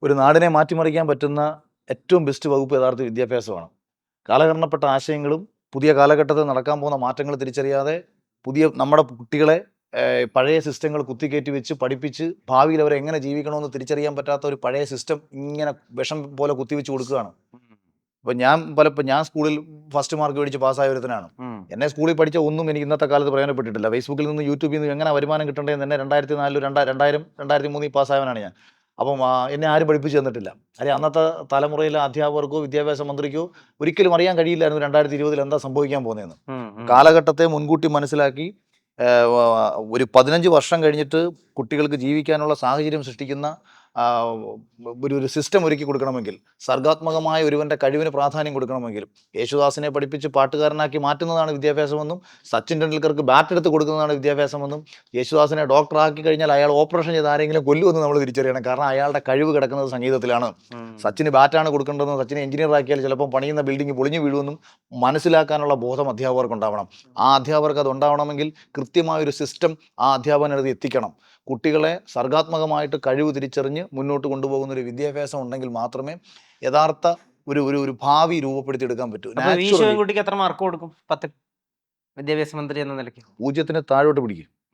ഒരു നാടിനെ മാറ്റിമറിക്കാൻ പറ്റുന്ന ഏറ്റവും ബെസ്റ്റ് വകുപ്പ് യഥാർത്ഥ വിദ്യാഭ്യാസമാണ്. കാലഹരണപ്പെട്ട ആശയങ്ങളും പുതിയ കാലഘട്ടത്തിൽ നടക്കാൻ പോകുന്ന മാറ്റങ്ങൾ തിരിച്ചറിയാതെ നമ്മുടെ കുട്ടികളെ പഴയ സിസ്റ്റങ്ങൾ കുത്തിക്കയറ്റി വെച്ച് പഠിപ്പിച്ച് ഭാവിയിൽ അവരെ എങ്ങനെ ജീവിക്കണമെന്ന് തിരിച്ചറിയാൻ പറ്റാത്ത ഒരു പഴയ സിസ്റ്റം ഇങ്ങനെ വിഷം പോലെ കുത്തിവെച്ച് കൊടുക്കുകയാണ്. അപ്പോൾ ഞാൻ സ്കൂളിൽ ഫസ്റ്റ് മാർക്ക് മേടിച്ച് പാസ്സായ ഒരുത്തനാണ്. എന്നെ സ്കൂളിൽ പഠിച്ച ഒന്നും എനിക്ക് ഇന്നത്തെ കാലത്ത് പ്രയോജനപ്പെട്ടിട്ടില്ല. ഫേസ്ബുക്കിൽ നിന്ന് യൂട്യൂബിൽ നിന്ന് എങ്ങനെ വരുമാനം കിട്ടേണ്ടതെന്ന് തന്നെ 2003 പാസ്സായവനാണ് ഞാൻ. അപ്പം എന്നെ ആരും പഠിപ്പിച്ചു തന്നിട്ടില്ല. കാര്യം അന്നത്തെ തലമുറയിലെ അധ്യാപകർക്കോ വിദ്യാഭ്യാസ മന്ത്രിക്കോ ഒരിക്കലും അറിയാൻ കഴിയില്ലായിരുന്നു 2020 എന്താ സംഭവിക്കാൻ പോകുന്നതെന്ന്. കാലഘട്ടത്തെ മുൻകൂട്ടി മനസ്സിലാക്കി ഒരു 15 വർഷം കഴിഞ്ഞിട്ട് കുട്ടികൾക്ക് ജീവിക്കാനുള്ള സാഹചര്യം സൃഷ്ടിക്കുന്ന ഒരു സിസ്റ്റം ഒരുക്കി കൊടുക്കണമെങ്കിൽ, സർഗാത്മകമായ ഒരുവന്റെ കഴിവിന് പ്രാധാന്യം കൊടുക്കണമെങ്കിൽ, യേശുദാസിനെ പഠിപ്പിച്ച് പാട്ടുകാരനാക്കി മാറ്റുന്നതാണ് വിദ്യാഭ്യാസമെന്നും, സച്ചിൻ ടെണ്ടുൽക്കർക്ക് ബാറ്റ് എടുത്ത് കൊടുക്കുന്നതാണ് വിദ്യാഭ്യാസമെന്നും, യേശുദാസിനെ ഡോക്ടറാക്കി കഴിഞ്ഞാൽ അയാൾ ഓപ്പറേഷൻ ചെയ്ത് ആരെങ്കിലും കൊല്ലുമെന്ന് നമ്മൾ തിരിച്ചറിയണം. കാരണം അയാളുടെ കഴിവ് കിടക്കുന്നത് സംഗീതത്തിലാണ്. സച്ചിന് ബാറ്റാണ് കൊടുക്കേണ്ടതെന്നും സച്ചിനെ എഞ്ചിനീയർ ആക്കിയാൽ ചിലപ്പോൾ പണിയുന്ന ബിൽഡിംഗ് പൊളിഞ്ഞു വീഴുമെന്നും മനസ്സിലാക്കാനുള്ള ബോധം അധ്യാപകർക്ക് ഉണ്ടാവണം. ആ അധ്യാപകർക്ക് അത് ഉണ്ടാവണമെങ്കിൽ കൃത്യമായൊരു സിസ്റ്റം ആ അധ്യാപകനത് എത്തിക്കണം. കുട്ടികളെ സർഗാത്മകമായിട്ട് കഴിവ് തിരിച്ചറിഞ്ഞ് മുന്നോട്ട് കൊണ്ടുപോകുന്ന ഒരു വിദ്യാഭ്യാസം ഉണ്ടെങ്കിൽ മാത്രമേ യഥാർത്ഥ ഒരു ഭാവി രൂപപ്പെടുത്തിയെടുക്കാൻ പറ്റൂ. എത്ര മാർക്ക് കൊടുക്കും 10 വിദ്യാഭ്യാസ മന്ത്രി എന്ന നിലയ്ക്ക്? 0 താഴോട്ട് പിടിക്കും.